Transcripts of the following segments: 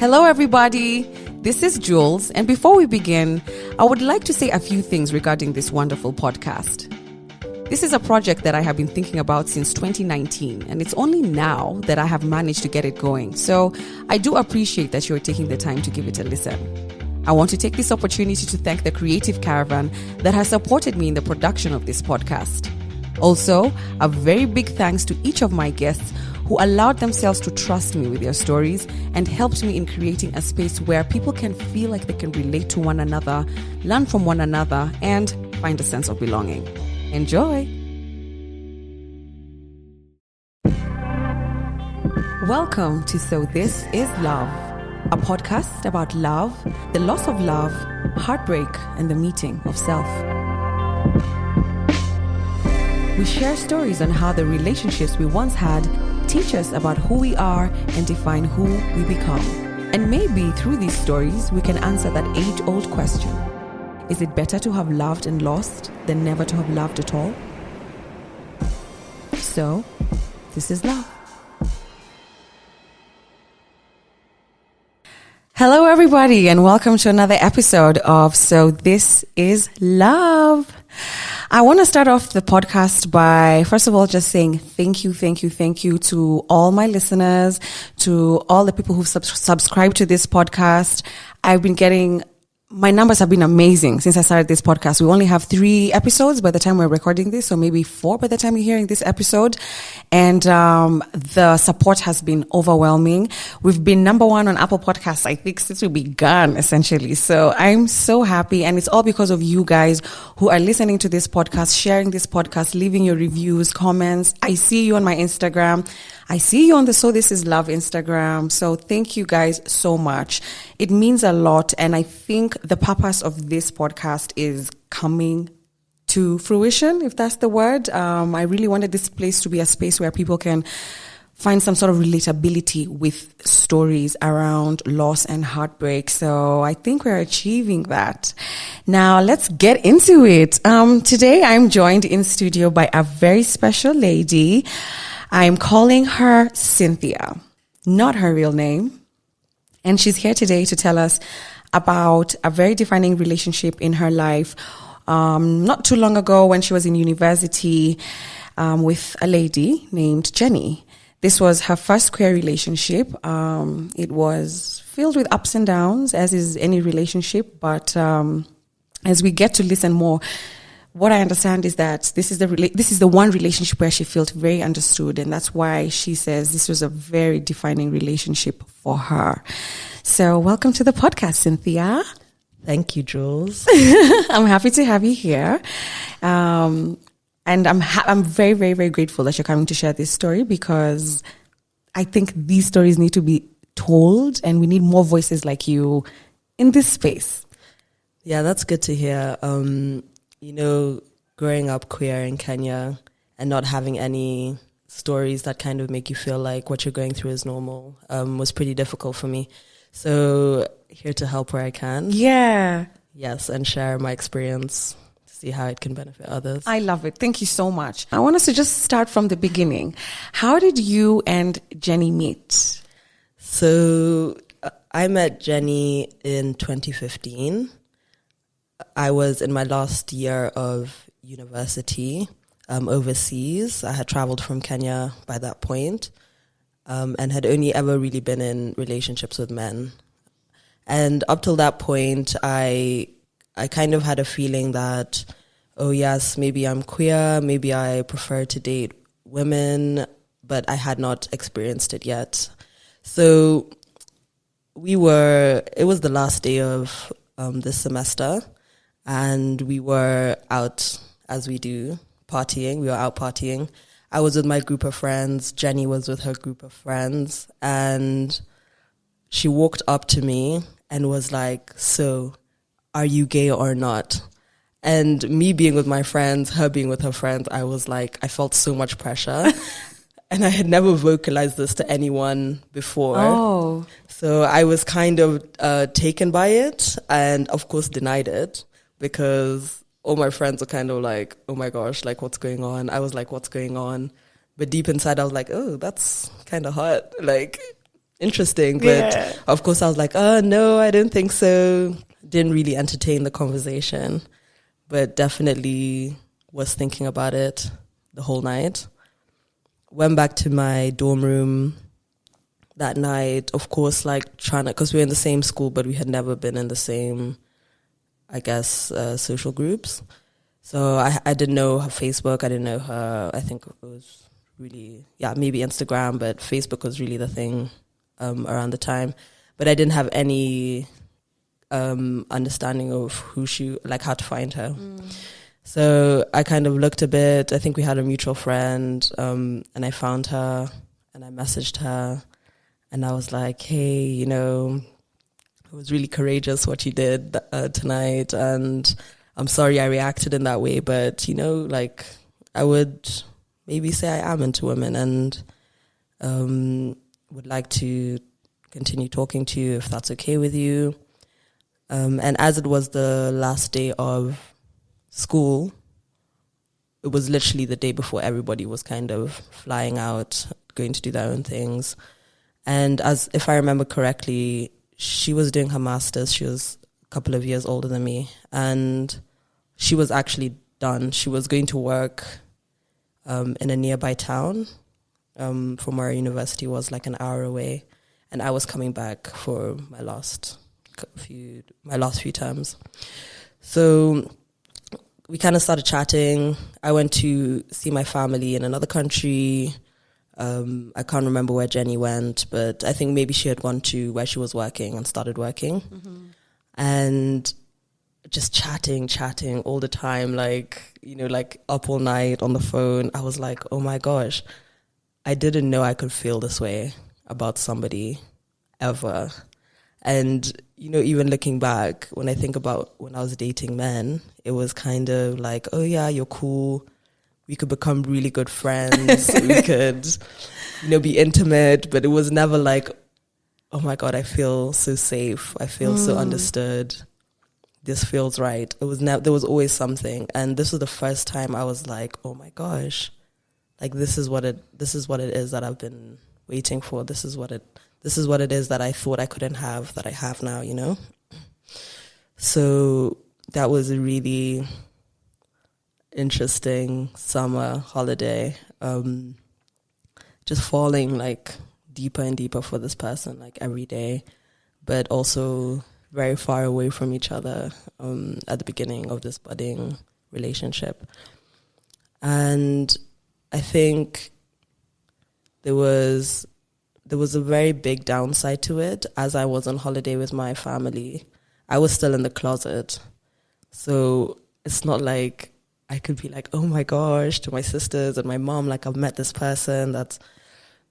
Hello, everybody. This is Jules, and before we begin, I would like to say a few things regarding this wonderful podcast. This is a project that I have been thinking about since 2019, and it's only now that I have managed to get it going. So I do appreciate that you're taking the time to give it a listen. I want to take this opportunity to thank the Creative Caravan that has supported me in the production of this podcast. Also, a very big thanks to each of my guests who allowed themselves to trust me with their stories and helped me in creating a space where people can feel like they can relate to one another, learn from one another, and find a sense of belonging. Enjoy! Welcome to So This Is Love, a podcast about love, the loss of love, heartbreak, and the meeting of self. We share stories on how the relationships we once had teach us about who we are and define who we become. And maybe through these stories, we can answer that age-old question. Is it better to have loved and lost than never to have loved at all? So, this is love. Hello, everybody, and welcome to another episode of So This Is Love. I want to start off the podcast by, first of all, just saying thank you to all my listeners, to all the people who've subscribed to this podcast. My numbers have been amazing since I started this podcast. We only have 3 episodes by the time we're recording this, or maybe 4 by the time you're hearing this episode. And the support has been overwhelming. We've been number 1 on Apple Podcasts, I think, since we began, essentially. So I'm so happy. And it's all because of you guys who are listening to this podcast, sharing this podcast, leaving your reviews, comments. I see you on my Instagram. I see you on the So This Is Love Instagram. So thank you guys so much. It means a lot. And I think the purpose of this podcast is coming to fruition, if that's the word. I really wanted this place to be a space where people can find some sort of relatability with stories around loss and heartbreak. So I think we're achieving that. Now let's get into it. Today I'm joined in studio by a very special lady. I'm calling her Cynthia, not her real name. And she's here today to tell us about a very defining relationship in her life. Not too long ago when she was in university with a lady named Jenny. This was her first queer relationship. It was filled with ups and downs, as is any relationship. But as we get to listen more, what I understand is that this is the one relationship where she felt very understood, and that's why she says this was a very defining relationship for her. So welcome to the podcast, Cynthia. Thank you, Jules. I'm happy to have you here. And I'm very, very, very grateful that you're coming to share this story, because I think these stories need to be told, and we need more voices like you in this space. Yeah, that's good to hear. Growing up queer in Kenya and not having any stories that kind of make you feel like what you're going through is normal was pretty difficult for me. So here to help where I can. Yeah. Yes, and share my experience to see how it can benefit others. I love it. Thank you so much. I want us to just start from the beginning. How did you and Jenny meet? So I met Jenny in 2015. I was in my last year of university overseas. I had traveled from Kenya by that point, and had only ever really been in relationships with men. And up till that point, I kind of had a feeling that, oh yes, maybe I'm queer, maybe I prefer to date women, but I had not experienced it yet. So it was the last day of this semester, and we were out, as we do, partying. We were out partying. I was with my group of friends. Jenny was with her group of friends. And she walked up to me and was like, so, are you gay or not? And me being with my friends, her being with her friends, I was like, I felt so much pressure. And I had never vocalized this to anyone before. Oh. So I was kind of taken by it, and of course denied it, because all my friends were kind of like, oh my gosh, like what's going on? I was like, what's going on? But deep inside I was like, oh, that's kind of hot. Like, interesting. But of course I was like, oh no, I don't think so. Didn't really entertain the conversation, but definitely was thinking about it the whole night. Went back to my dorm room that night, of course, like trying to, because we were in the same school, but we had never been in the same, I guess, social groups. So I didn't know her Facebook. I didn't know her, I think it was really, maybe Instagram, but Facebook was really the thing around the time. But I didn't have any understanding of who she, like how to find her. So I kind of looked a bit. I think we had a mutual friend, and I found her and I messaged her and I was like, hey, you know, it was really courageous what you did tonight, and I'm sorry I reacted in that way, but you know, like I would maybe say I am into women and would like to continue talking to you if that's okay with you. And as it was the last day of school, it was literally the day before everybody was kind of flying out, going to do their own things. And as if I remember correctly, she was doing her master's. She was a couple of years older than me, and she was actually done. She was going to work in a nearby town from where our university was, like an hour away, and I was coming back for my last few terms. So we kind of started chatting. I went to see my family in another country. I can't remember where Jenny went, but I think maybe she had gone to where she was working and started working. And just chatting all the time, like, you know, like up all night on the phone. I was like, oh my gosh, I didn't know I could feel this way about somebody ever. And, you know, even looking back, when I think about when I was dating men, it was kind of like, oh yeah, you're cool. We could become really good friends. We could, you know, be intimate. But it was never like, oh my God, I feel so safe. I feel so understood. This feels right. It was there was always something. And this was the first time I was like, oh my gosh, like this is what it is that I've been waiting for. This is what it is that I thought I couldn't have, that I have now, you know? So that was a really interesting summer holiday. Just falling like deeper and deeper for this person, like every day, but also very far away from each other at the beginning of this budding relationship. And I think there was a very big downside to it. As I was on holiday with my family, I was still in the closet. So it's not like I could be like, oh my gosh, to my sisters and my mom, like I've met this person that's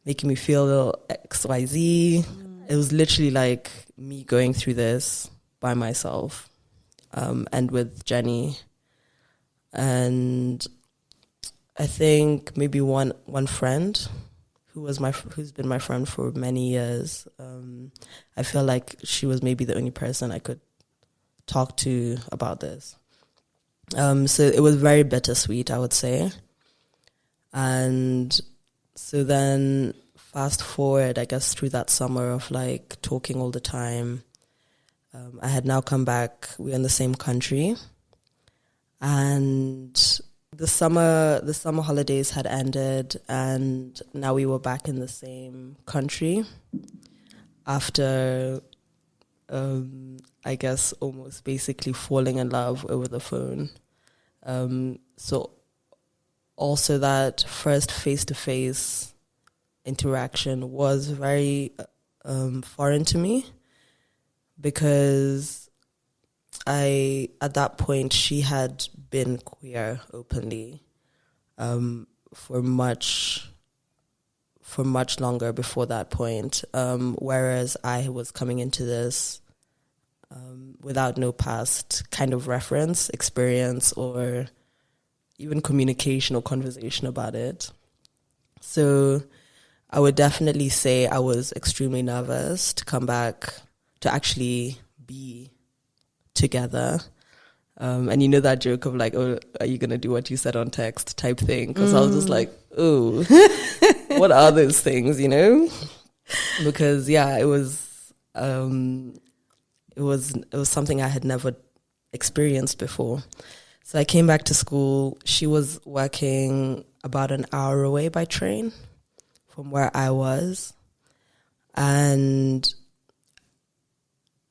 making me feel a little XYZ. It was literally like me going through this by myself and with Jenny. And I think maybe one friend who's been my friend for many years. I feel like she was maybe the only person I could talk to about this. So it was very bittersweet, I would say. And so then fast forward, I guess, through that summer of like talking all the time, I had now come back. We're in the same country. And the summer holidays had ended, and now we were back in the same country after, I guess, almost basically falling in love over the phone. So also that first face-to-face interaction was very foreign to me, because at that point, she had been queer openly for much longer before that point, whereas I was coming into this without no past kind of reference, experience, or even communication or conversation about it. So I would definitely say I was extremely nervous to come back, to actually be together. And you know that joke of like, oh, are you going to do what you said on text type thing? Because I was just like, oh, what are those things, you know? because it was something I had never experienced before. So I came back to school. She was working about an hour away by train from where I was. And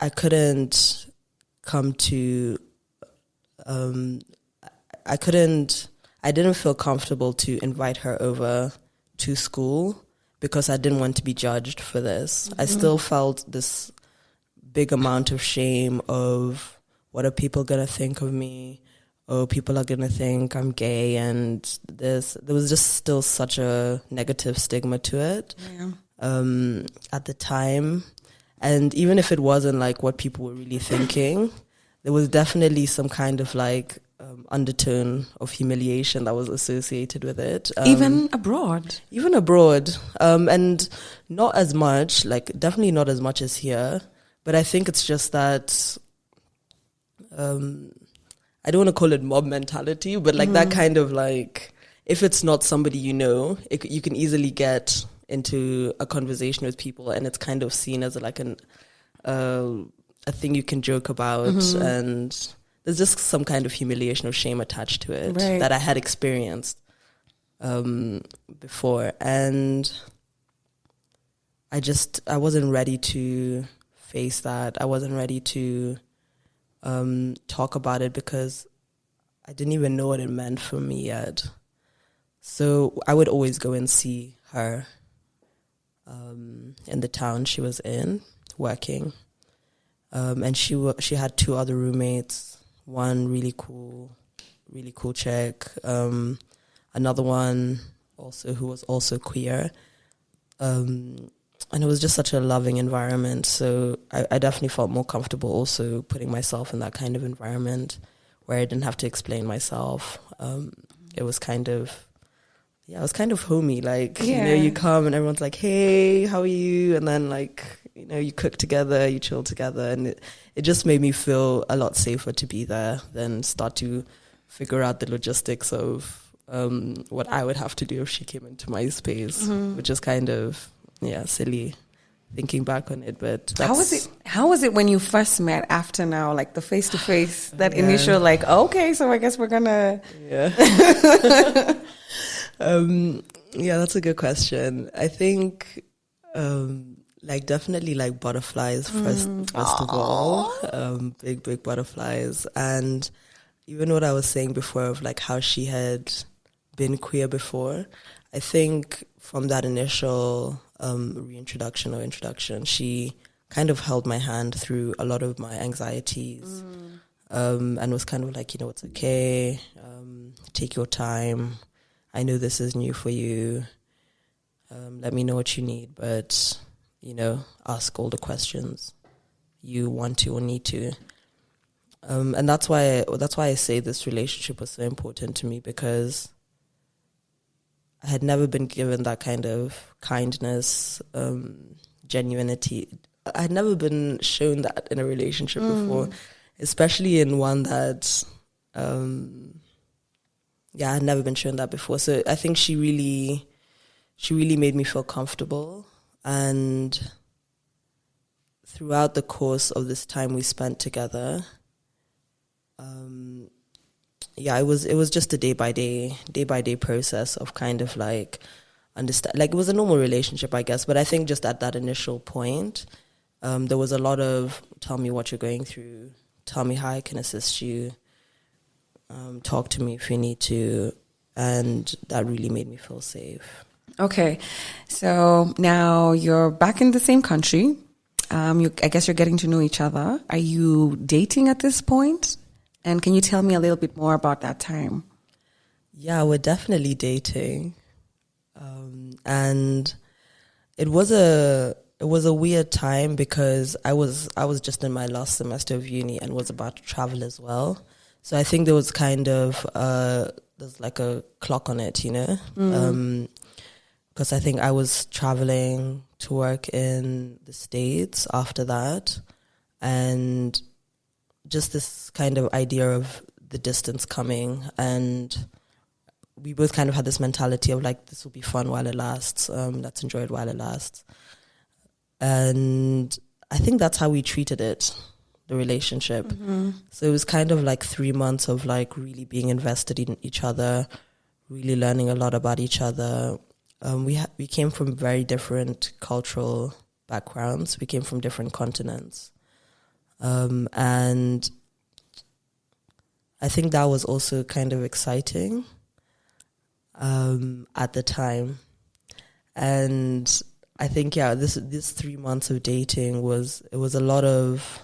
I couldn't come to, I didn't feel comfortable to invite her over to school because I didn't want to be judged for this. I still felt this big amount of shame of what are people going to think of me? Oh, people are going to think I'm gay, and there was just still such a negative stigma to it at the time. And even if it wasn't like what people were really thinking, there was definitely some kind of like undertone of humiliation that was associated with it. Even abroad? Even abroad. And not as much, like definitely not as much as here. But I think it's just that... I don't want to call it mob mentality, but like that kind of like, if it's not somebody you know, you can easily get into a conversation with people and it's kind of seen as like a thing you can joke about, and there's just some kind of humiliation or shame attached to it that I had experienced before, and I wasn't ready to face that. I wasn't ready to talk about it because I didn't even know what it meant for me yet. So I would always go and see her in the town she was in, working. And she had two other roommates, one really cool chick, another one also who was also queer. And it was just such a loving environment. So I definitely felt more comfortable also putting myself in that kind of environment where I didn't have to explain myself. It was kind of homey. Like, you come and everyone's like, hey, how are you? And then like, you cook together, you chill together. And it just made me feel a lot safer to be there than start to figure out the logistics of what I would have to do if she came into my space, which is kind of... silly thinking back on it, but how was it when you first met after now, like the face to face, that initial like, okay, so I guess we're gonna that's a good question. I think like definitely like butterflies first of all, big butterflies. And even what I was saying before of like how she had been queer before, I think from that initial reintroduction or introduction, she kind of held my hand through a lot of my anxieties, and was kind of like, it's okay, take your time. I know this is new for you. Let me know what you need, but, ask all the questions you want to or need to. And that's why I say this relationship was so important to me, because I had never been given that kind of kindness, genuinity. I had never been shown that in a relationship before, especially in one that, I had never been shown that before. So I think she really made me feel comfortable. And throughout the course of this time we spent together, it was just a day by day process of kind of like understand. Like, it was a normal relationship, I guess, but I think just at that initial point, there was a lot of tell me what you're going through, tell me how I can assist you, talk to me if you need to, and that really made me feel safe. Okay, so now you're back in the same country. I guess you're getting to know each other. Are you dating at this point? And can you tell me a little bit more about that time? Yeah, we're definitely dating. And it was a weird time because I was just in my last semester of uni and was about to travel as well. So I think there was kind of there's like a clock on it, because I think I was traveling to work in the States after that, and just this kind of idea of the distance coming, and we both kind of had this mentality of like, this will be fun while it lasts, let's enjoy it while it lasts. And I think that's how we treated it, the relationship. So it was kind of like 3 months of like really being invested in each other, really learning a lot about each other. We came from very different cultural backgrounds. We came from different continents. And I think that was also kind of exciting at the time. And I think, this 3 months of dating was a lot of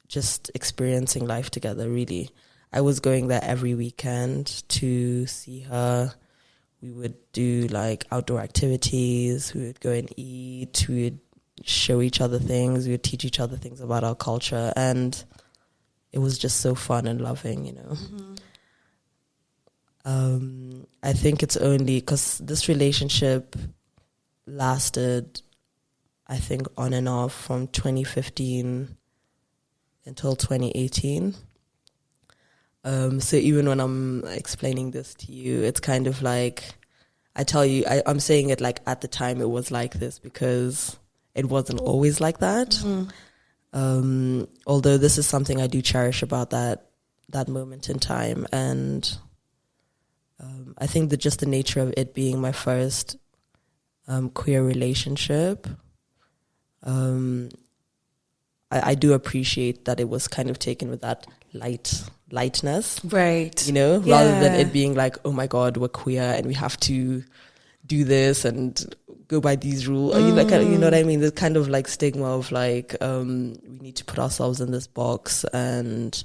just experiencing life together, really. I was going there every weekend to see her. We would do like outdoor activities. We would go and eat. We would show each other things. We would teach each other things about our culture. And it was just so fun and loving, you know. I think it's only because this relationship lasted, I think, on and off from 2015 until 2018. So even when I'm explaining this to you, it's kind of like, I tell you, I'm saying it like at the time it was like this because it wasn't always like that. Although this is something I do cherish about that moment in time. And I think that just the nature of it being my first queer relationship, I do appreciate that it was kind of taken with that lightness, right? You know, rather than it being like, oh my God, we're queer and we have to do this and go by these rules. You know what I mean? The kind of like stigma of like we need to put ourselves in this box and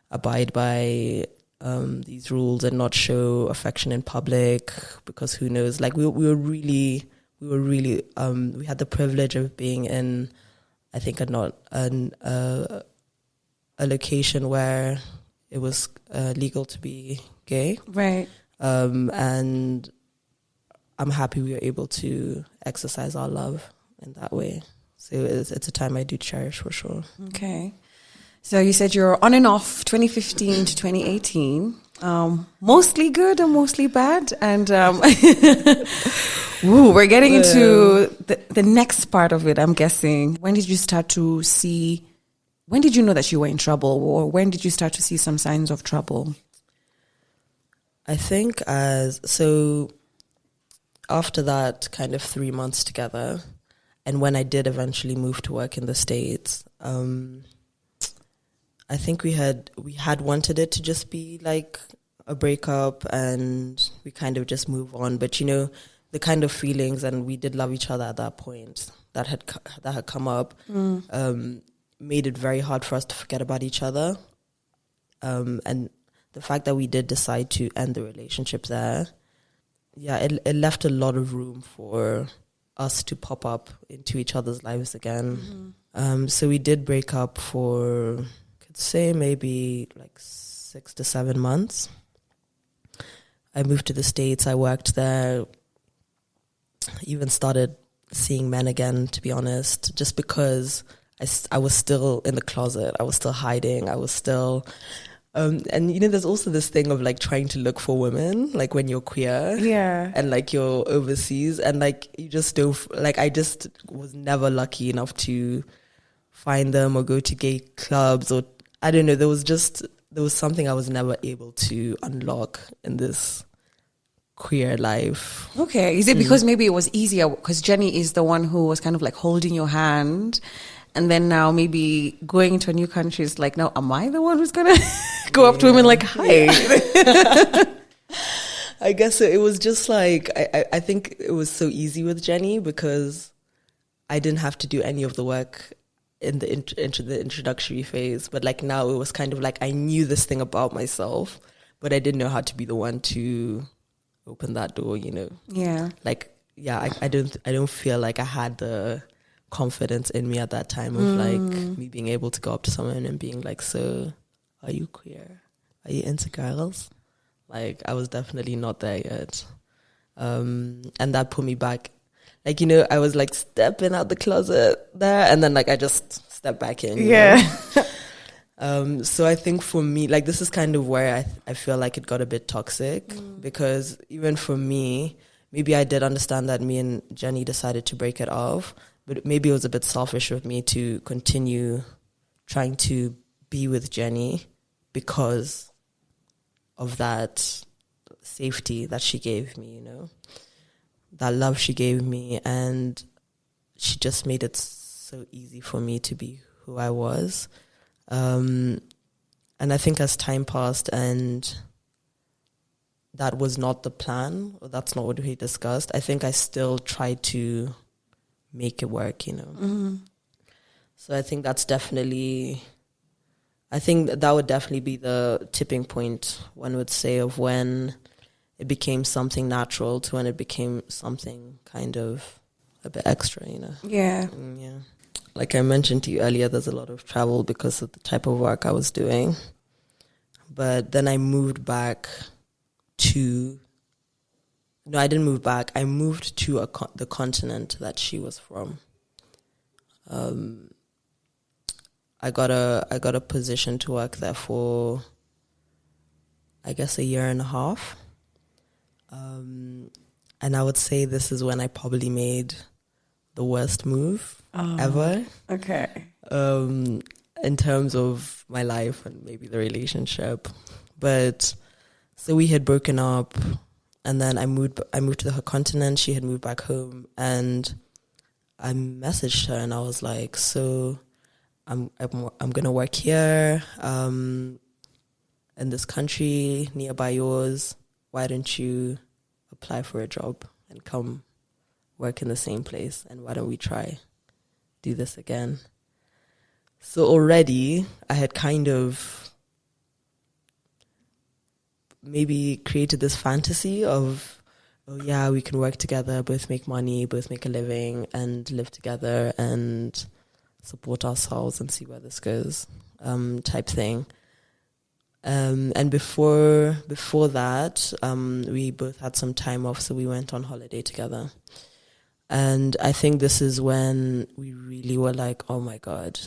abide by these rules and not show affection in public because who knows? Like we had the privilege of being in, I think, a location where it was legal to be gay, right? And I'm happy we were able to exercise our love in that way. So it's a time I do cherish for sure. Okay. So you said you're on and off 2015 to 2018, mostly good and mostly bad. And we're getting into the next part of it, I'm guessing. When did you know that you were in trouble, or when did you start to see some signs of trouble? I think after that kind of 3 months together, and when I did eventually move to work in the States, I think we had wanted it to just be like a breakup and we kind of just move on. But you know, the kind of feelings, and we did love each other at that point, that had come up, made it very hard for us to forget about each other. And the fact that we did decide to end the relationship there, it left a lot of room for us to pop up into each other's lives again. So we did break up for, could say, maybe like 6 to 7 months. I moved to the States. I worked there. Even started seeing men again, to be honest, just because I was still in the closet. I was still hiding. I was still... and, you know, there's also this thing of, like, trying to look for women, like, when you're queer. Yeah. And, like, you're overseas. And, like, you just don't... Like, I just was never lucky enough to find them or go to gay clubs or... I don't know. There was something I was never able to unlock in this queer life. Okay. Is it because maybe it was easier because Jenny is the one who was kind of like holding your hand, and then now maybe going to a new country is like, now am I the one who's gonna go up to women like, hi? I guess so. It was just like, I think it was so easy with Jenny because I didn't have to do any of the work in the introductory phase. But like now it was kind of like I knew this thing about myself, but I didn't know how to be the one to open that door, you know? Yeah. Like, yeah, I don't feel like I had the confidence in me at that time of like me being able to go up to someone and being like, so are you queer? Are you into girls? Like, I was definitely not there yet. And that put me back. Like, you know, I was like stepping out the closet there and then like I just stepped back in. Yeah. So I think for me, like this is kind of where I feel like it got a bit toxic because even for me, maybe I did understand that me and Jenny decided to break it off, but maybe it was a bit selfish of me to continue trying to be with Jenny because of that safety that she gave me, you know, that love she gave me, and she just made it so easy for me to be who I was. And I think as time passed and that was not the plan, or that's not what we discussed, I think I still tried to make it work, you know. Mm-hmm. So I think that's definitely, I think that would definitely be the tipping point, one would say, of when it became something natural to when it became something kind of a bit extra, you know. Yeah. Yeah. Like I mentioned to you earlier, there's a lot of travel because of the type of work I was doing. But then I moved back to, no, I didn't move back. I moved to the continent that she was from. I got a position to work there for, I guess, a year and a half. And I would say this is when I probably made the worst move ever. Okay. In terms of my life and maybe the relationship. But so we had broken up, and then I moved to the continent. She had moved back home, and I messaged her and I was like, so I'm gonna work here, in this country nearby yours. Why don't you apply for a job and come work in the same place? And why don't we try do this again? So already I had kind of maybe created this fantasy of, oh yeah, we can work together, both make money, both make a living, and live together and support ourselves and see where this goes, type thing. And before that, we both had some time off, so we went on holiday together. And I think this is when we really were like, oh my God,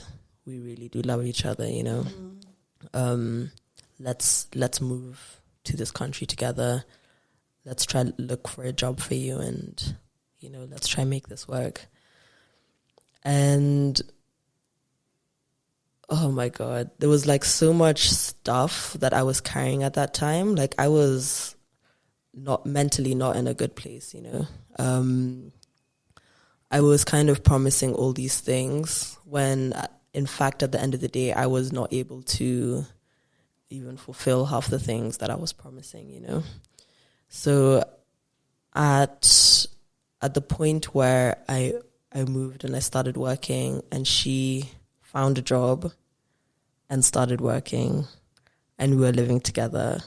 we really do love each other, you know. Mm-hmm. Let's move to this country together. Let's try look for a job for you, and, you know, let's try make this work. And oh my God, there was like so much stuff that I was carrying at that time. Like I was not mentally not in a good place, you know. I was kind of promising all these things when, in fact, at the end of the day, I was not able to even fulfill half the things that I was promising, you know. So at the point where I moved and I started working, and she found a job and started working, and we were living together.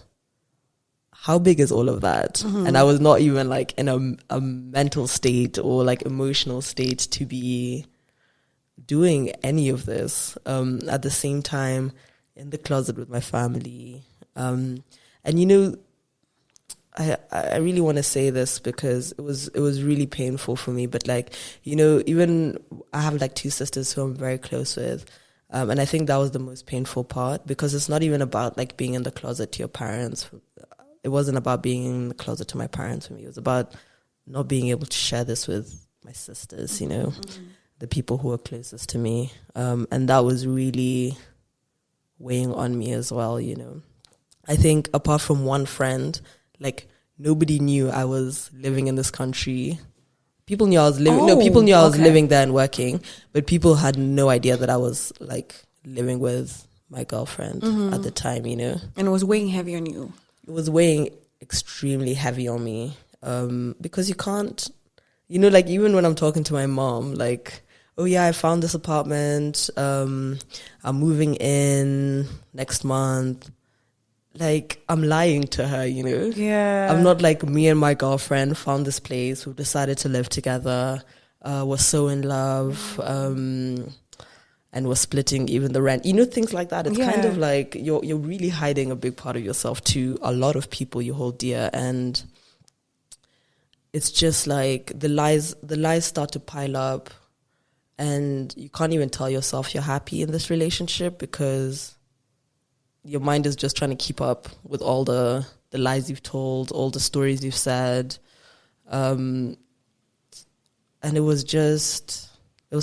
How big is all of that? Mm-hmm. And I was not even like in a mental state or like emotional state to be doing any of this. At the same time, in the closet with my family. And you know, I really want to say this because it was really painful for me. But like, you know, even I have like two sisters who I'm very close with. And I think that was the most painful part, because it's not even about like being in the closet to your parents. It wasn't about being in the closet to my parents for me. It was about not being able to share this with my sisters, you know, the people who were closest to me. And that was really weighing on me as well, you know. I think apart from one friend, like nobody knew I was living in this country. People knew I was living. People knew I was living there and working, but people had no idea that I was like living with my girlfriend at the time, you know. And it was weighing heavy on you. It was weighing extremely heavy on me, because you can't, you know, like even when I'm talking to my mom, like, oh yeah, I found this apartment, I'm moving in next month. Like, I'm lying to her, you know? Yeah. I'm not like, me and my girlfriend found this place, we've decided to live together, we're so in love, and we're splitting even the rent. You know, things like that. It's kind of like you're really hiding a big part of yourself to a lot of people you hold dear. And it's just like the lies start to pile up, and you can't even tell yourself you're happy in this relationship because your mind is just trying to keep up with all the lies you've told, all the stories you've said. And it was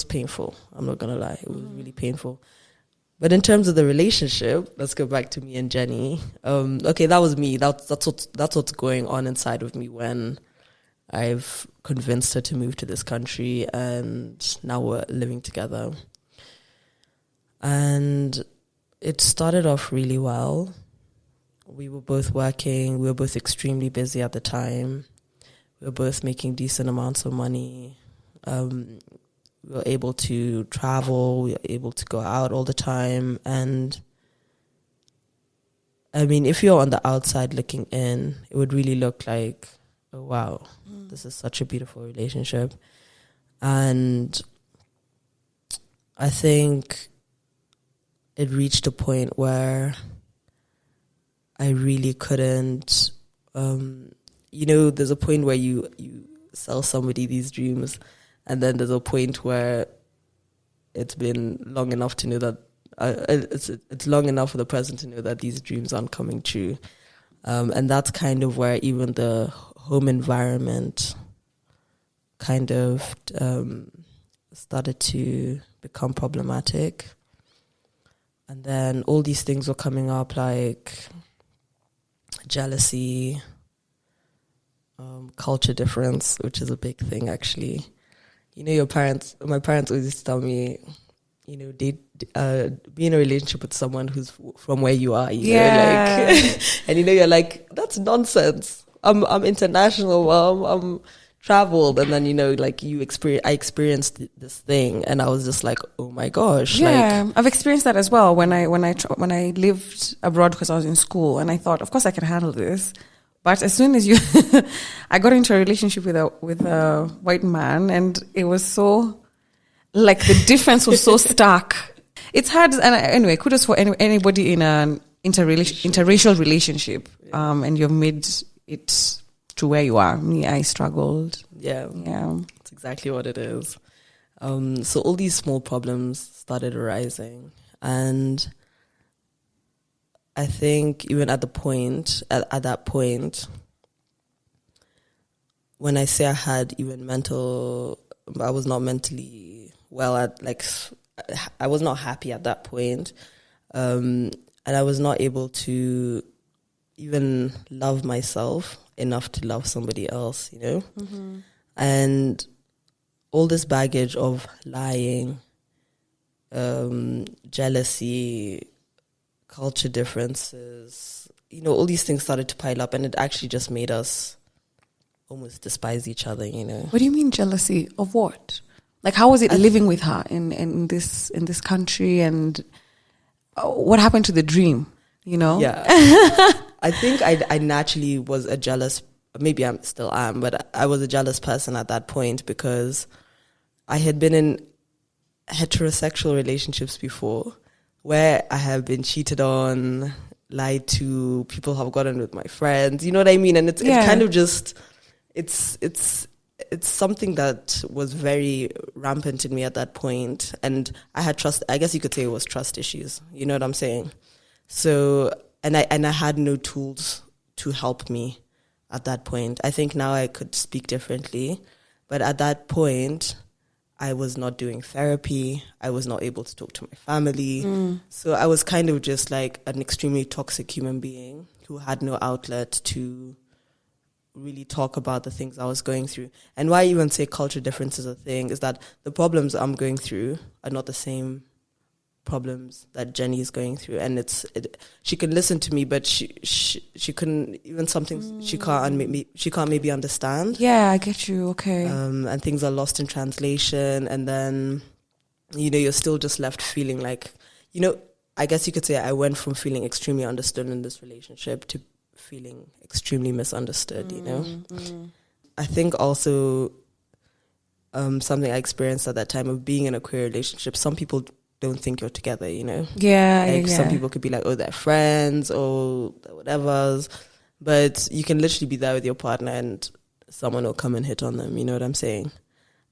painful. I'm not going to lie. It was really painful. But in terms of the relationship, let's go back to me and Jenny. Okay, that was me. That's what's going on inside of me when I've convinced her to move to this country, and now we're living together. And it started off really well. We were both working. We were both extremely busy at the time. We were both making decent amounts of money. We were able to travel. We were able to go out all the time. And I mean, if you're on the outside looking in, it would really look like, oh, wow, this is such a beautiful relationship. And I think it reached a point where I really couldn't, there's a point where you sell somebody these dreams, and then there's a point where it's been long enough to know that it's long enough for the person to know that these dreams aren't coming true. And that's kind of where even the home environment kind of started to become problematic. And then all these things were coming up, like jealousy, culture difference, which is a big thing, actually. My parents always used to tell me, be in a relationship with someone who's from where you are, know, and you're like, that's nonsense. I'm international, Mom. I'm traveled, and then I experienced this thing, and I was just like, oh my gosh. Yeah, I've experienced that as well when I lived abroad, because I was in school, and I thought, of course I can handle this. But as soon as I got into a relationship with a white man, and it was so, like, the difference was so stark. It's hard, and anyway, kudos for anybody in an interracial relationship, and you've made it to where you are. Me, I struggled. Yeah, that's exactly what it is. So all these small problems started arising, and I think even at that point, when I say I had even I was not mentally well I was not happy at that point. And I was not able to even love myself enough to love somebody else, Mm-hmm. And all this baggage of lying, jealousy, culture differences, all these things started to pile up, and it actually just made us almost despise each other, What do you mean jealousy of what? Like, how was it living with her in this country, and what happened to the dream, Yeah. I think I naturally was a jealous, maybe I still am, but I was a jealous person at that point, because I had been in heterosexual relationships before, where I have been cheated on, lied to, people have gotten with my friends, you know what I mean? And it's kind of just, it's something that was very rampant in me at that point. And I had I guess you could say it was trust issues, you know what I'm saying? So, and I had no tools to help me at that point. I think now I could speak differently, but at that point, I was not doing therapy. I was not able to talk to my family. So I was kind of just like an extremely toxic human being who had no outlet to really talk about the things I was going through. And why I even say culture difference is a thing is that the problems I'm going through are not the same problems that Jenny is going through. And she can listen to me, but she couldn't, even some things she can't maybe understand. Yeah, I get you. Okay. And things are lost in translation, and then you're still just left feeling like, I guess you could say I went from feeling extremely understood in this relationship to feeling extremely misunderstood. I think also something I experienced at that time of being in a queer relationship, some people don't think you're together, Yeah. Some people could be like, oh, they're friends or whatever, but you can literally be there with your partner and someone will come and hit on them, you know what I'm saying?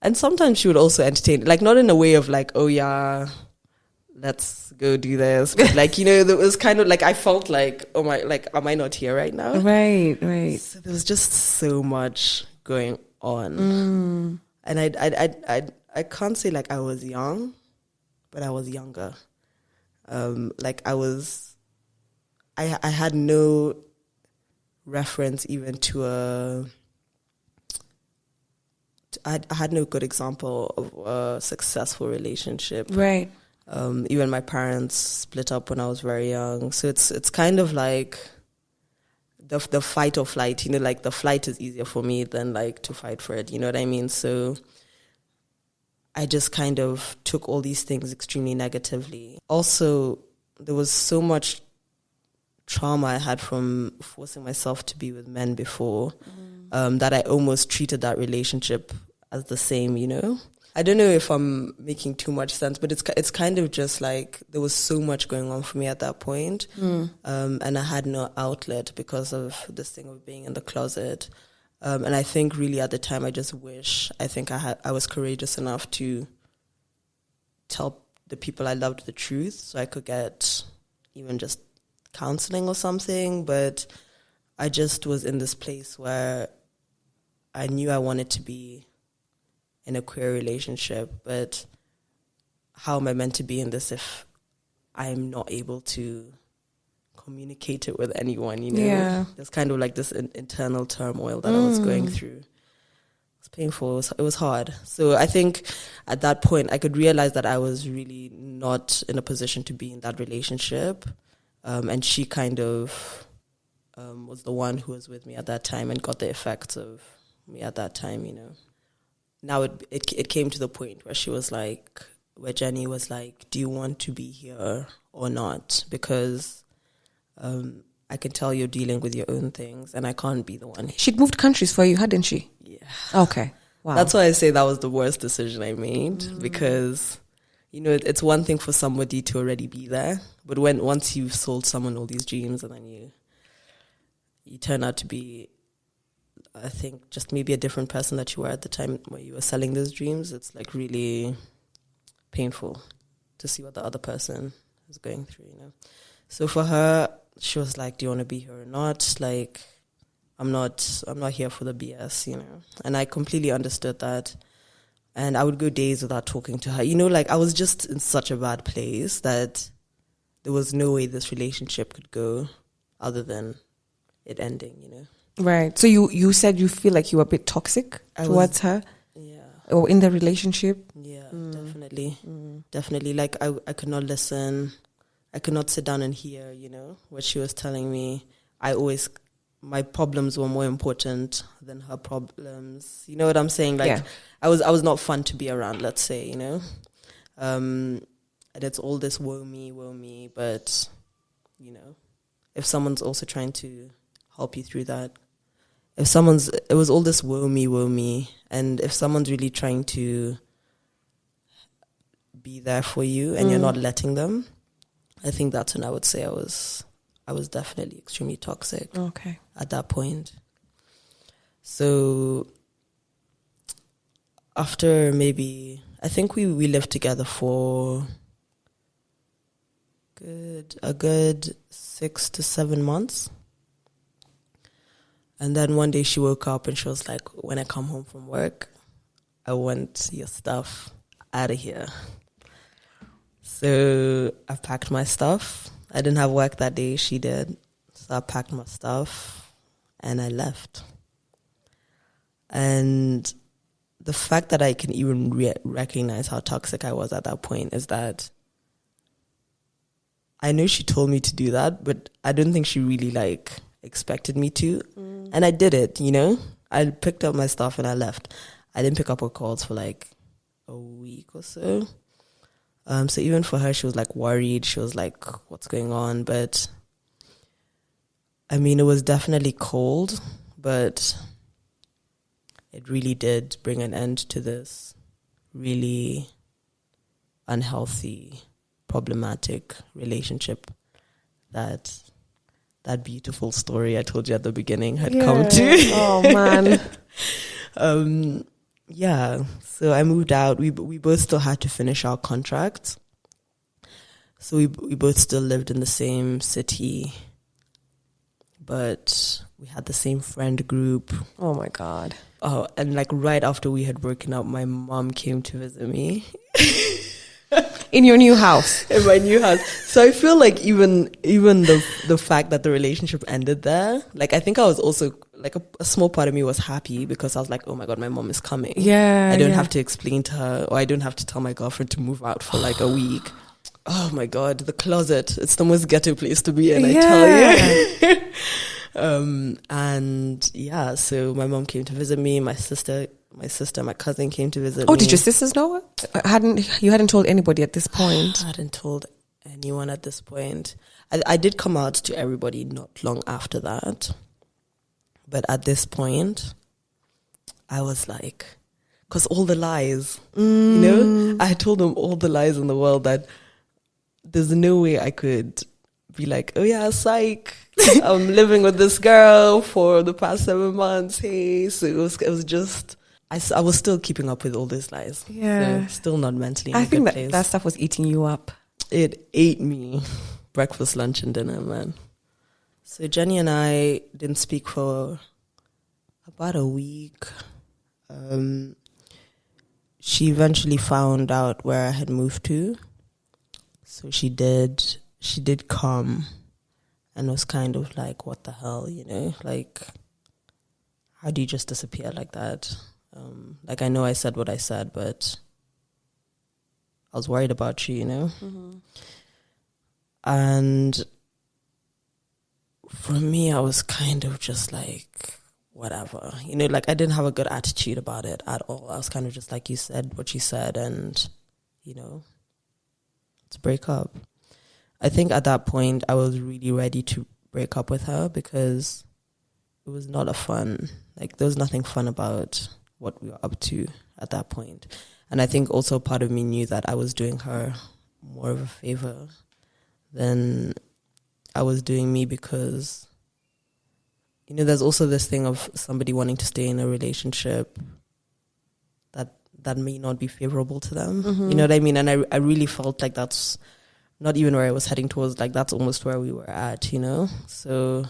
And sometimes she would also entertain, like, not in a way of like, oh yeah, let's go do this, but like, it was kind of like, I felt like, oh my, like, am I not here right now? Right. So there was just so much going on. And I can't say like I was young, but I was younger. Like I had no reference even to I had no good example of a successful relationship. Right. Even my parents split up when I was very young. So it's kind of like the fight or flight, you know, like the flight is easier for me than like to fight for it. You know what I mean? So I just kind of took all these things extremely negatively. Also, there was so much trauma I had from forcing myself to be with men before, that I almost treated that relationship as the same, you know? I don't know if I'm making too much sense, but it's kind of just like there was so much going on for me at that point, and I had no outlet because of this thing of being in the closet. And I think really at the time I was courageous enough to tell the people I loved the truth so I could get even just counseling or something. But I just was in this place where I knew I wanted to be in a queer relationship, but how am I meant to be in this if I'm not able to communicate it with anyone, you know? Yeah. There's kind of like this internal turmoil that I was going through. It's painful. It was hard. So I think at that point I could realize that I was really not in a position to be in that relationship. And she kind of was the one who was with me at that time and got the effects of me at that time, you know. Now it came to the point where where Jenny was like, do you want to be here or not? Because I can tell you're dealing with your own things and I can't be the one. She'd moved countries for you, hadn't she? Yeah. Okay. Wow. That's why I say that was the worst decision I made, because, you know, it's one thing for somebody to already be there, but once you've sold someone all these dreams and then you turn out to be, I think, just maybe a different person that you were at the time where you were selling those dreams, it's like really painful to see what the other person is going through, you know. So for her, she was like, do you want to be here or not? Like, I'm not here for the BS, you know. And I completely understood that. And I would go days without talking to her. You know, like I was just in such a bad place that there was no way this relationship could go other than it ending, you know. Right. So you said you feel like you were a bit toxic towards her? Yeah. Or in the relationship? Yeah, definitely. Definitely. Like I could not listen. I could not sit down and hear, you know, what she was telling me. My problems were more important than her problems. You know what I'm saying? Like, yeah. I was not fun to be around, let's say, you know. And it's all this woe me, but, you know, if someone's also trying to help you through that, it was all this woe me, and if someone's really trying to be there for you and you're not letting them, I think that's when I would say I was definitely extremely toxic. Okay. At that point. So after I think we lived together for a good 6 to 7 months. And then one day she woke up and she was like, when I come home from work, I want your stuff out of here. So I packed my stuff. I didn't have work that day. She did. So I packed my stuff and I left. And the fact that I can even recognize how toxic I was at that point is that I know she told me to do that, but I don't think she really expected me to. And I did it, you know. I picked up my stuff and I left. I didn't pick up her calls for a week or so. So even for her, she was worried. She was like, what's going on? But I mean, it was definitely cold, but it really did bring an end to this really unhealthy, problematic relationship that beautiful story I told you at the beginning had come to. Oh, man. Yeah, so I moved out. We both still had to finish our contract. So we both still lived in the same city. but we had the same friend group. Oh my God. Oh, and like right after we had broken up, my mom came to visit me. In your new house? In my new house. So I feel like even the fact that the relationship ended there, like I think I was also like a small part of me was happy because I was like, oh my God, my mom is coming. Yeah. I don't have to explain to her, or I don't have to tell my girlfriend to move out for like a week. Oh my God, the closet. It's the most ghetto place to be in, I tell you. And yeah, so my mom came to visit me, my sister, my cousin came to visit me. Oh, did your sisters know it? You hadn't told anybody at this point? I hadn't told anyone at this point. I did come out to everybody not long after that. But at this point, I was like, because all the lies, you know, I told them all the lies in the world that there's no way I could be like, oh yeah, psych, I'm living with this girl for the past 7 months. Hey, so it was just, I was still keeping up with all these lies. Yeah. So still not mentally in I a think good place. that stuff was eating you up. It ate me breakfast, lunch, and dinner, man. So Jenny and I didn't speak for about a week. She eventually found out where I had moved to. So she did come and was kind of like, what the hell, you know? Like, how do you just disappear like that? Like, I know I said what I said, but I was worried about you, you know? Mm-hmm. And for me, I was kind of just like, whatever. You know, like I didn't have a good attitude about it at all. I was kind of just like, you said what you said and, you know, let's break up. I think at that point, I was really ready to break up with her because it was not a fun, like there was nothing fun about what we were up to at that point. And I think also part of me knew that I was doing her more of a favor than I was doing me because, you know, there's also this thing of somebody wanting to stay in a relationship that may not be favorable to them. Mm-hmm. You know what I mean? And I really felt like that's not even where I was heading towards, like that's almost where we were at, you know? So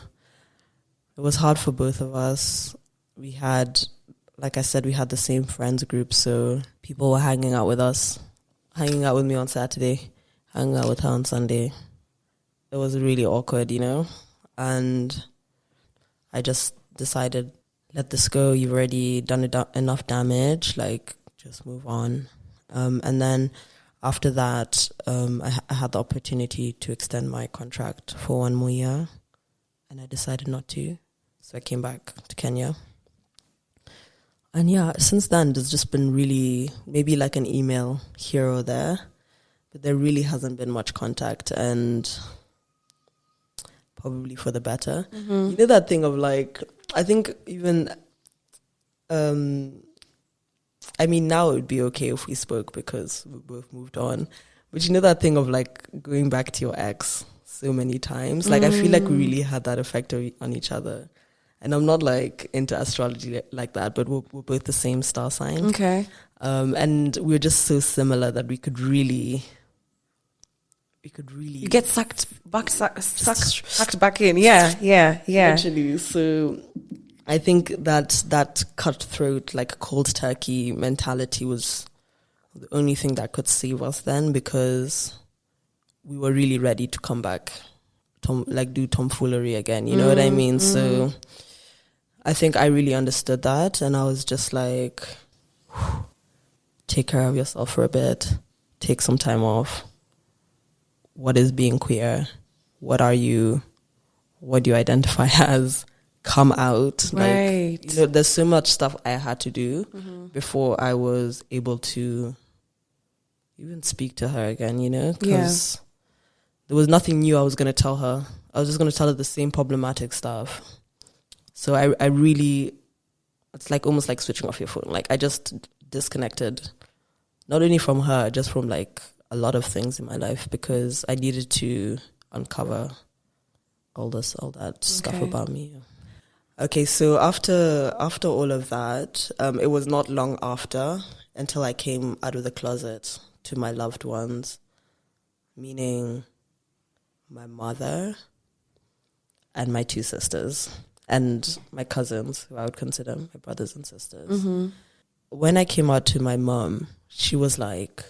it was hard for both of us. We had, like I said, we had the same friends group, so people were hanging out with us, hanging out with me on Saturday, hanging out with her on Sunday. It was really awkward, you know? And I just decided, let this go. You've already done enough damage. Like, just move on. And then after that, I had the opportunity to extend my contract for 1 more year. And I decided not to. So I came back to Kenya. And yeah, since then, there's just been really, maybe like an email here or there. But there really hasn't been much contact. And probably for the better. Mm-hmm. You know that thing of like, I think even, I mean, now it would be okay if we spoke because we both moved on. But you know that thing of like going back to your ex so many times? Like, I feel like we really had that effect on each other. And I'm not like into astrology like that, but we're both the same star sign. Okay. And we're just so similar that we could really you get sucked back in. Yeah. Actually, so I think that cutthroat, like cold turkey mentality was the only thing that could save us then, because we were really ready to come back, do tomfoolery again. You know what I mean? So I think I really understood that, and I was just like, take care of yourself for a bit, take some time off. What is being queer? What are you? What do you identify as? Come out. Right. Like, you know, there's so much stuff I had to do before I was able to even speak to her again, you know? Because there was nothing new I was going to tell her. I was just going to tell her the same problematic stuff. So I really, it's like almost like switching off your phone. Like I just disconnected, not only from her, just from like a lot of things in my life, because I needed to uncover all that stuff about me. Okay, so after all of that, it was not long after until I came out of the closet to my loved ones, meaning my mother and my 2 sisters and my cousins, who I would consider my brothers and sisters. Mm-hmm. When I came out to my mom, she was like,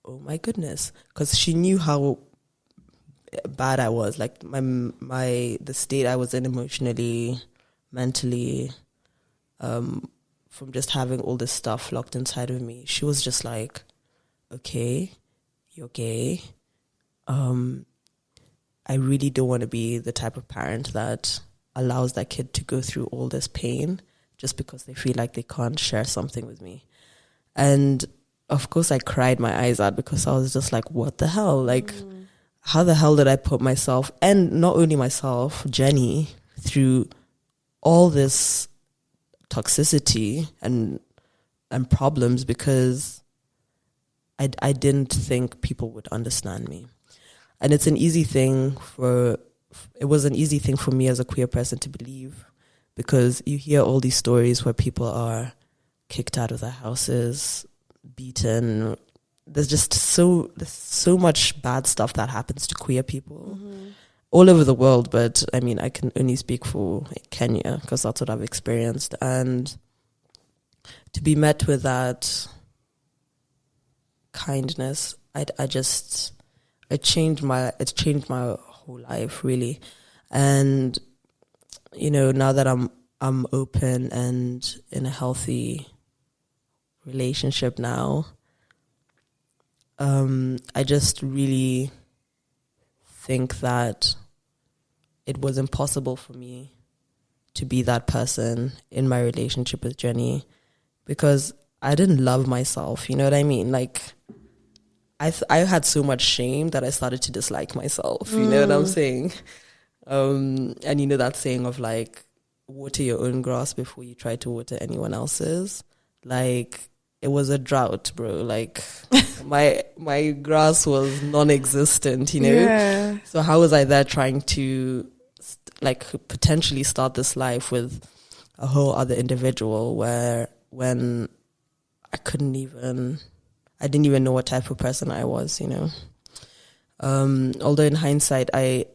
oh my goodness, because she knew how bad I was, like the state I was in emotionally, mentally, from just having all this stuff locked inside of me. She was just like, okay, you're gay. I really don't want to be the type of parent that allows that kid to go through all this pain just because they feel like they can't share something with me. And of course I cried my eyes out because I was just like, what the hell? Like, how the hell did I put myself, and not only myself, Jenny, through all this toxicity and problems because I didn't think people would understand me. And it was an easy thing for me as a queer person to believe, because you hear all these stories where people are kicked out of their houses, beaten. There's just so much bad stuff that happens to queer people all over the world. But I mean, I can only speak for Kenya because that's what I've experienced. And to be met with that kindness, it changed my whole life, really. And you know, now that I'm open and in a healthy relationship now, I just really think that it was impossible for me to be that person in my relationship with Jenny, because I didn't love myself. You know what I mean? Like, I had so much shame that I started to dislike myself. You know what I'm saying? And you know that saying of like, water your own grass before you try to water anyone else's. Like, it was a drought, bro. Like, my grass was non-existent, you know? Yeah. So how was I there trying to potentially start this life with a whole other individual when I didn't even know what type of person I was, you know? Although in hindsight, I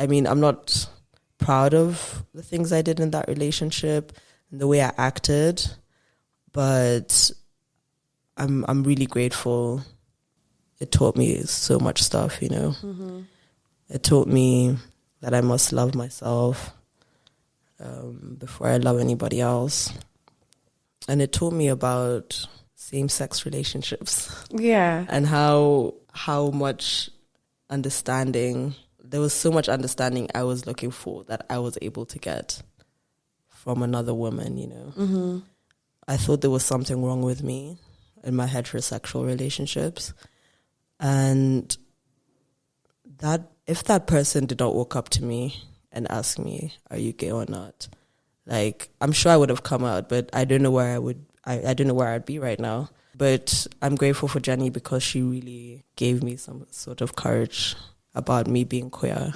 mean, I'm not proud of the things I did in that relationship and the way I acted, but I'm really grateful. It taught me so much stuff, you know. It taught me that I must love myself before I love anybody else. And it taught me about same-sex relationships. Yeah. And how much understanding, there was so much understanding I was looking for that I was able to get from another woman, you know. I thought there was something wrong with me in my heterosexual relationships. And that if that person did not walk up to me and ask me, are you gay or not? Like, I'm sure I would have come out, but I don't know where I don't know where I'd be right now. But I'm grateful for Jenny because she really gave me some sort of courage about me being queer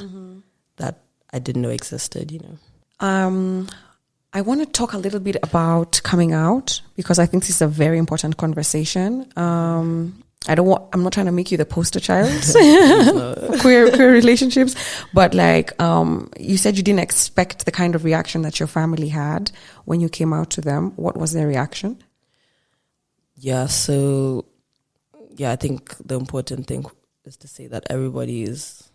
that I didn't know existed, you know. I want to talk a little bit about coming out because I think this is a very important conversation. I'm not trying to make you the poster child for queer relationships, but like, you said you didn't expect the kind of reaction that your family had when you came out to them. What was their reaction? Yeah, so, I think the important thing is to say that everybody's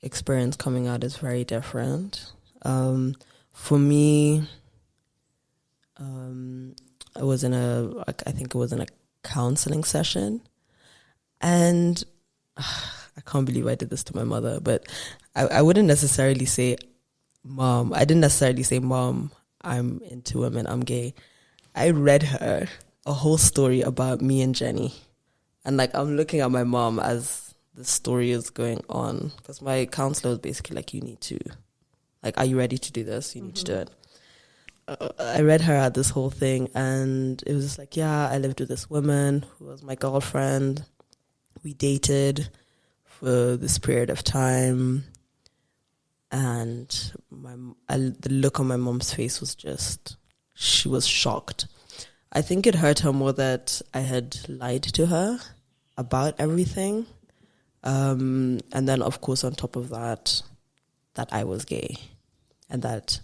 experience coming out is very different. For me, I was in a counseling session, and I can't believe I did this to my mother, but I wouldn't necessarily say, Mom, I didn't necessarily say, Mom, I'm into women, I'm gay. I read her a whole story about me and Jenny. And like, I'm looking at my mom as the story is going on, because my counselor was basically like, you need to, like, are you ready to do this? You need to do it. I read her out this whole thing, and it was just like, yeah, I lived with this woman who was my girlfriend. We dated for this period of time, and the look on my mom's face was just, she was shocked. I think it hurt her more that I had lied to her about everything. And then, of course, on top of that, that I was gay, and that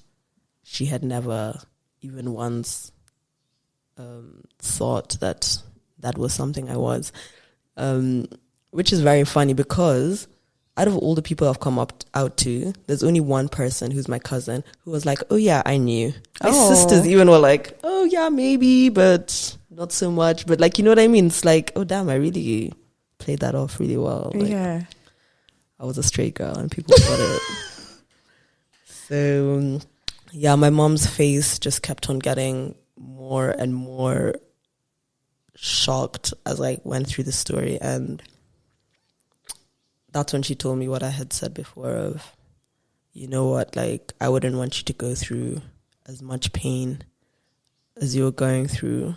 she had never even once thought that that was something I was, which is very funny because out of all the people I've come out to, there's only one person who's my cousin who was like, oh yeah, I knew. My sisters even were like, oh yeah, maybe, but not so much. But like, you know what I mean? It's like, oh damn, I really played that off really well. Like, yeah. I was a straight girl and people got it. So yeah, my mom's face just kept on getting more and more shocked as I went through the story, and that's when she told me what I had said before of, you know what, like, I wouldn't want you to go through as much pain as you were going through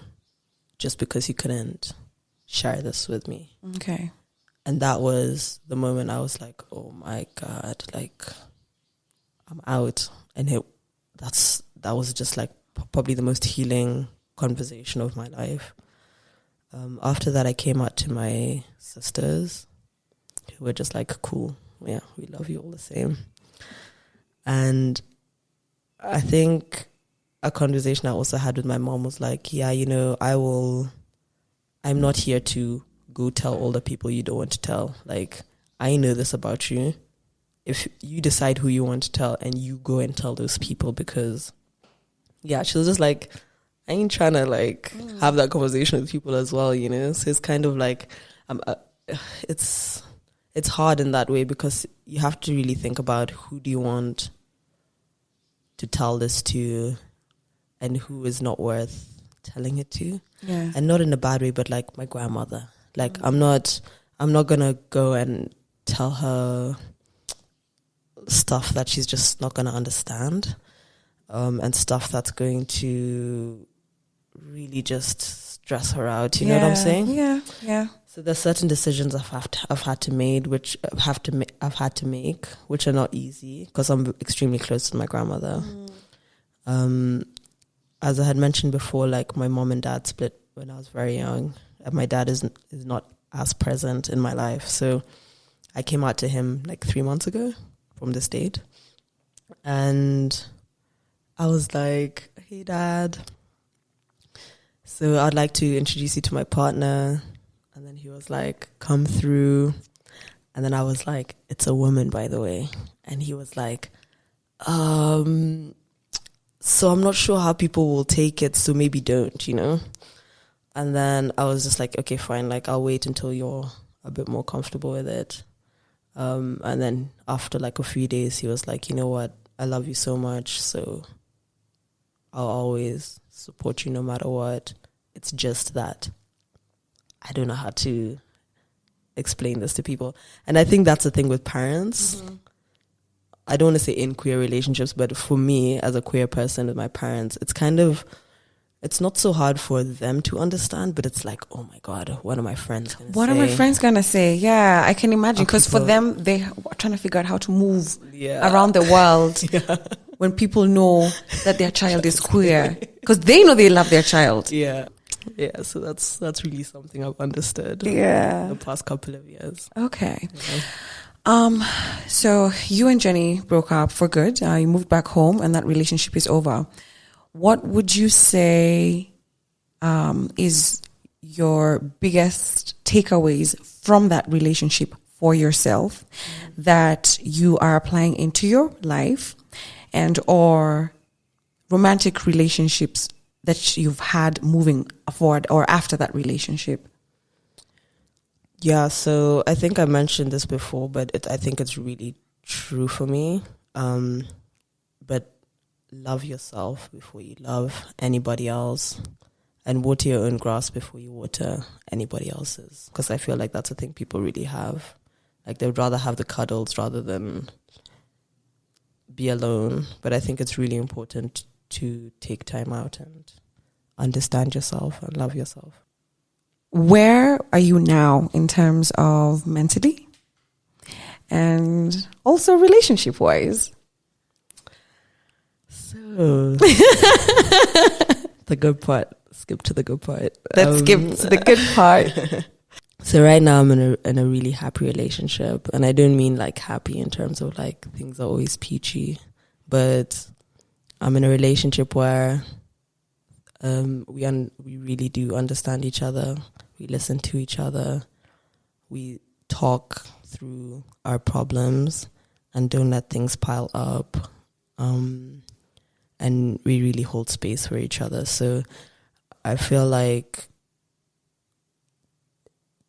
just because you couldn't share this with me. Okay. And that was the moment I was like, oh my God, like, I'm out. And that was just like probably the most healing conversation of my life. After that, I came out to my sisters, who were just like, cool, yeah, we love you all the same. And I think a conversation I also had with my mom was like, yeah, you know, I'm not here to go tell all the people you don't want to tell. Like, I know this about you. If you decide who you want to tell and you go and tell those people, because, yeah, she was just like, I ain't trying to like have that conversation with people as well, you know? So it's kind of like, it's hard in that way because you have to really think about who do you want to tell this to and who is not worth telling it to. Yeah. And not in a bad way, but like my grandmother. Like I'm not gonna go and tell her stuff that she's just not gonna understand, and stuff that's going to really just stress her out. You know what I'm saying? Yeah, yeah. So there's certain decisions I've had to make, which which are not easy because I'm extremely close to my grandmother. As I had mentioned before, like my mom and dad split when I was very young, and my dad is not as present in my life. So I came out to him like 3 months ago from the state, and I was like, "Hey, Dad. So I'd like to introduce you to my partner." And then he was like, "Come through." And then I was like, "It's a woman, by the way." And he was like, so I'm not sure how people will take it, so maybe don't, you know? And then I was just like, okay, fine. Like, I'll wait until you're a bit more comfortable with it. And then after like a few days, he was like, you know what? I love you so much, so I'll always support you no matter what. It's just that I don't know how to explain this to people. And I think that's the thing with parents. Mm-hmm. I don't want to say in queer relationships, but for me as a queer person with my parents, it's not so hard for them to understand, but it's like, oh my God, what are my friends going to say? What are my friends going to say? Yeah, I can imagine. Because for them, they are trying to figure out how to move around the world when people know that their child is queer. Because they know they love their child. Yeah. Yeah, so that's really something I've understood in the past couple of years. Okay. Yeah. So you and Jenny broke up for good. You moved back home and that relationship is over. What would you say is your biggest takeaways from that relationship for yourself that you are applying into your life and or romantic relationships that you've had moving forward or after that relationship? Yeah, so I think I mentioned this before, but I think it's really true for me. But love yourself before you love anybody else, and water your own grass before you water anybody else's. Because I feel like that's a thing people really have. Like they would rather have the cuddles rather than be alone. But I think it's really important to take time out and understand yourself and love yourself. Where are you now in terms of mentally and also relationship wise? So the good part. Skip to the good part. Let's skip to the good part. So right now I'm in a really happy relationship, and I don't mean like happy in terms of like things are always peachy, but I'm in a relationship where we really do understand each other. We listen to each other. We talk through our problems and don't let things pile up. And we really hold space for each other. So I feel like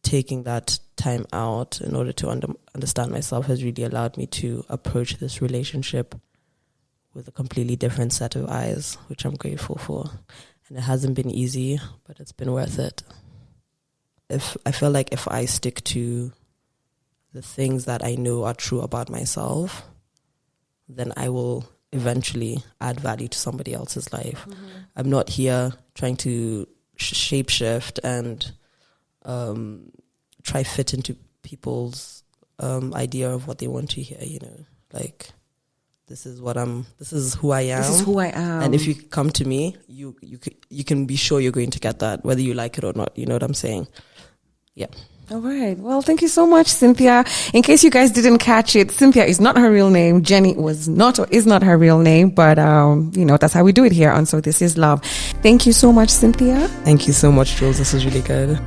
taking that time out in order to understand myself has really allowed me to approach this relationship with a completely different set of eyes, which I'm grateful for. And it hasn't been easy, but it's been worth it. I feel like if I stick to the things that I know are true about myself, then I will eventually add value to somebody else's life. Mm-hmm. I'm not here trying to shapeshift and try fit into people's idea of what they want to hear, you know, like this is who I am. This is who I am. And if you come to me, you can be sure you're going to get that, whether you like it or not. You know what I'm saying? Yeah. All right. Well, thank you so much, Cynthia. In case you guys didn't catch it, Cynthia is not her real name. Jenny is not her real name, but you know, that's how we do it here on So This Is Love. Thank you so much, Cynthia. Thank you so much, Jules. This was really good.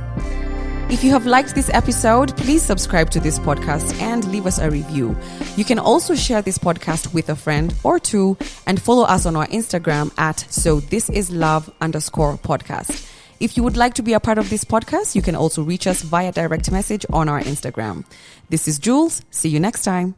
If you have liked this episode, please subscribe to this podcast and leave us a review. You can also share this podcast with a friend or two and follow us on our Instagram at SoThisIsLove_podcast. If you would like to be a part of this podcast, you can also reach us via direct message on our Instagram. This is Jules. See you next time.